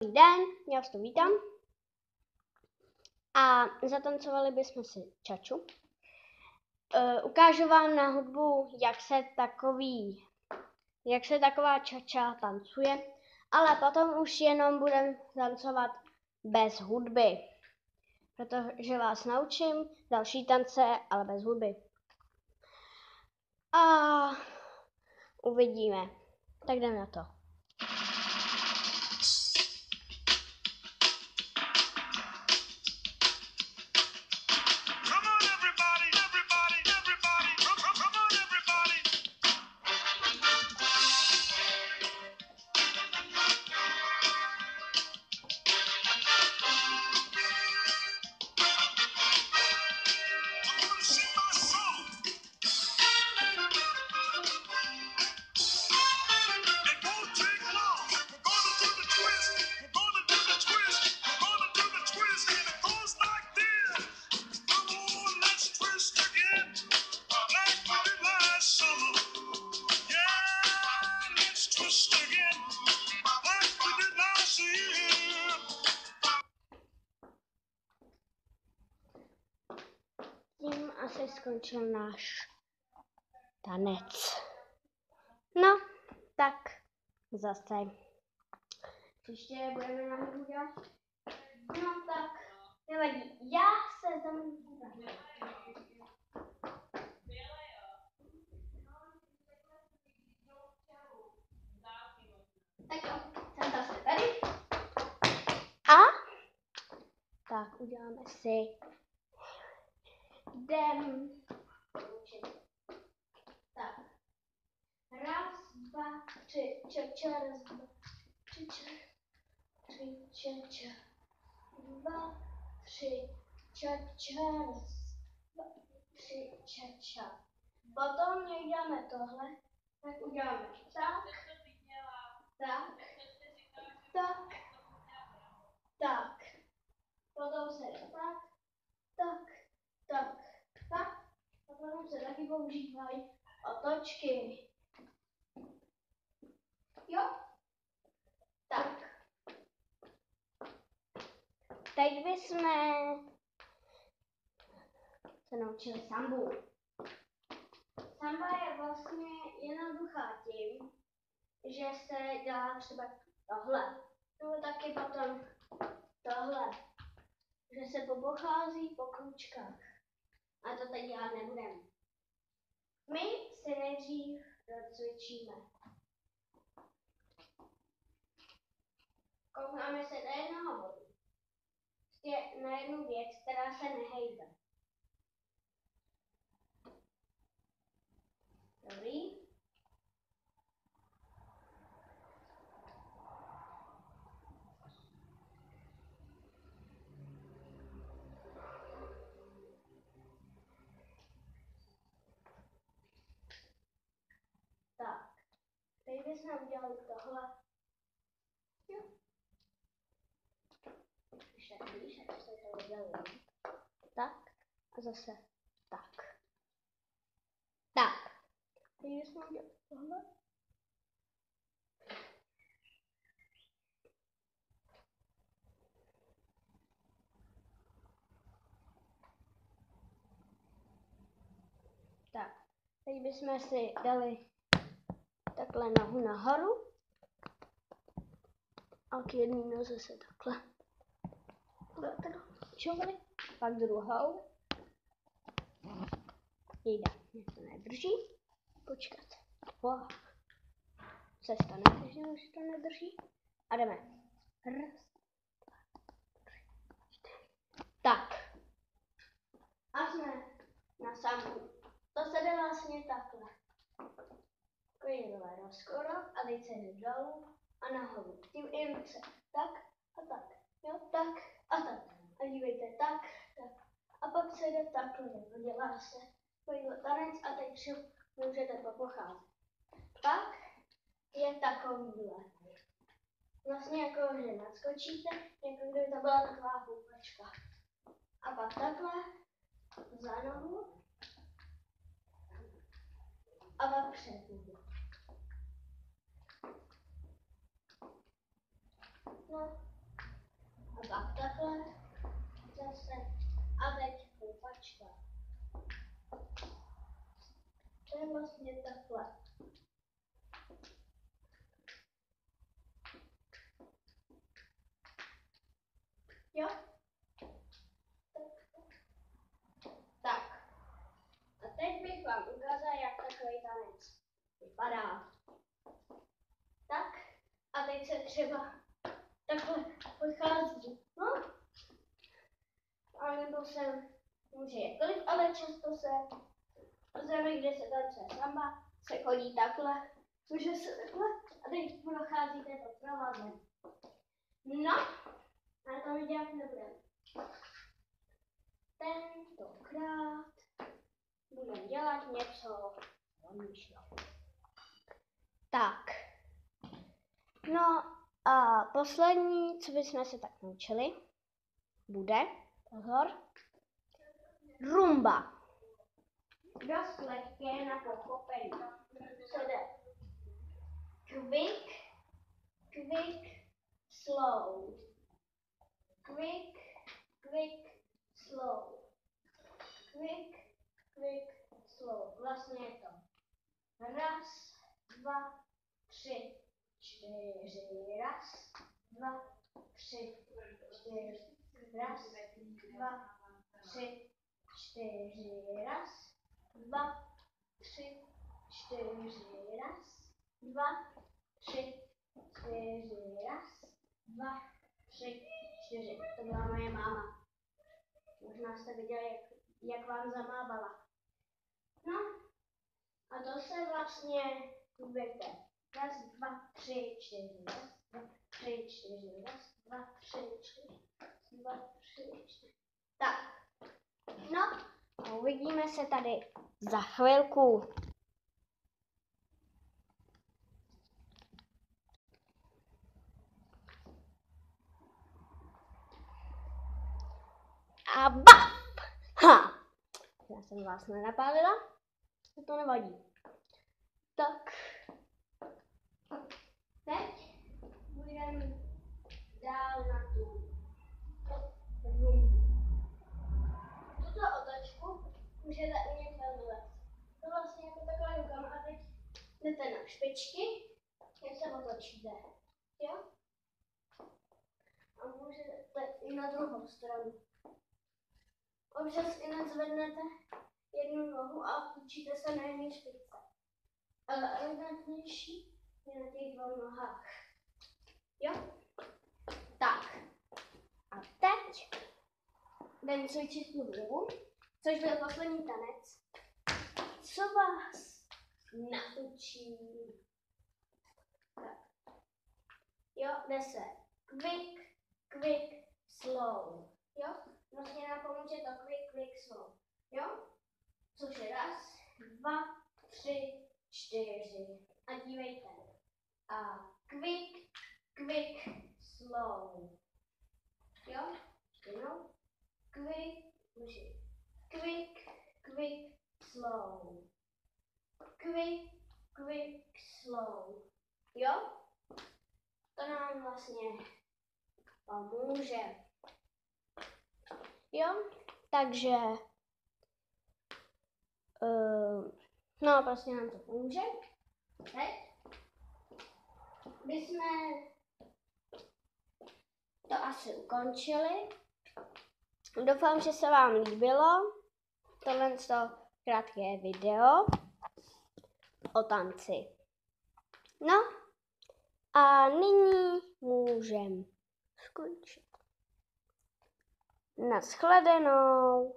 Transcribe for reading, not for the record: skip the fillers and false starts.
Dobrý den, já vás tu vítám. A zatancovali bychom si čaču. Ukážu vám na hudbu, jak se taková čača tancuje, ale potom už jenom budeme tancovat bez hudby, protože vás naučím další tance, ale bez hudby. A uvidíme. Tak jdeme na to. Tím asi skončil náš tanec. No, tak zase. Příště budeme na hudbu dělat. No tak, nevadí. Já se tam... Tak jo, jsem zase tady. A tak uděláme si tak. Raz, dva, tři, ča, raz, dva, tři, ča, dva, tři, ča, raz, dva, tři, ča. Potom uděláme tohle, tak uděláme tak, potom se tak, a potom se taky používají otočky. Jo? Tak. Teď bychom se naučili sambu. Samba je vlastně jednoduchá tím, že se dělá třeba tohle. Nebo taky potom tohle. Že se popochází po kručkách. A to teď dělat nebudeme. My si nejdřív docvičíme. Koukneme se do jednoho bodu. Na jednu věc, která se nehejbe. Dobrý. Tak. Teď bychom udělali tohle. Jo. Ještě tak blíž, až se to udělali. Tak. A zase tak. Tak. Teď bychom udělali tohle. Tak. Teď bychom si dali takhle nohu nahoru a k jedné noze se takhle čovali, pak druhou. Jde, mě to nedrží. Počkat. Wow. Se stane, když už to nedrží. A jdeme. Raz, dva, tři, čtyři. Tak. A jsme na sambu. To se jde vlastně takhle. Takovýhle rozkorok a teď se jde dolů a nahoru. Tím i ruce. Tak a tak. Jo, tak a tak. A dívejte, tak. A pak se jde takhle. Dělá se takovýhle tanec a teď si můžete popocházet. Pak je takovýhle. Vlastně jako, že nadskočíte, jako kdyby to byla taková houpačka. A pak takhle za nohu a pak před nohu. No. A pak takhle. Zase. A teď koupačka. To je vlastně takhle. Jo? Tak. A teď bych vám ukázala, jak takový tanec vypadá. Tak. A teď se třeba takhle vychází. No. A nebo se může jakkoliv, ale často se v zemi, kde se tancuje samba, se chodí takhle. Může se takhle. A teď procházíte to provazem. No. A to my dělat nebudeme. Tentokrát budeme dělat něco odlišného. Tak. No a poslední, co bychom se tak naučili, bude, pozor, rumba. Dost lehké na pochopení. Co jde? Quick, quick, slow. Quick, quick, slow. Quick, quick, slow. Vlastně je to 1, 2, 3, 4. 1, 2, 3, 4. 1, 2, 3, 4. 1, 2, 3, 4. 1, 2, 3, 4. 1, 2, 3, 4. To byla moje máma. Možná jste viděli, jak vám zamávala. No, a to se vlastně budete. 1, 2, 3, 4. 1, 2, 3, 4. 1, 2, 3, 4. 2, 3, 4. Tak. No, a uvidíme se tady za chvilku. A baf! Ha! Já jsem vás nenapálila, to nevadí. Tak. Teď budeme dál na tu rumbu. Tuto otočku můžete umět velmi lehce. To vlastně jako taková rukama a teď jdete na špičky, jak se otočíte. Jo? A můžete i na druhou stranu. Občas i nezvednete jednu nohu a učíte se na jedné špičce. Ale elegantnější je na těch 2 nohách. Jo? Tak. A teď jdeme cvičit tu hrubu, což byl poslední tanec. Co vás naučím? Tak. Jo, jde se quick, quick, slow. Jo? Vlastně nám pomůže to quick, quick, slow. Jo? Což je 1, 2, 3, 4. A dívejte. A quick, quick, slow. Jo? Jenom. Quick, quick, quick, slow. Quick, quick, slow. Jo? To nám vlastně pomůže. Jo? Takže no, prostě nám to pomůže. Teď bychom to asi ukončili. Doufám, že se vám líbilo tohle krátké video o tanci. No a nyní můžeme skončit. Naschledanou.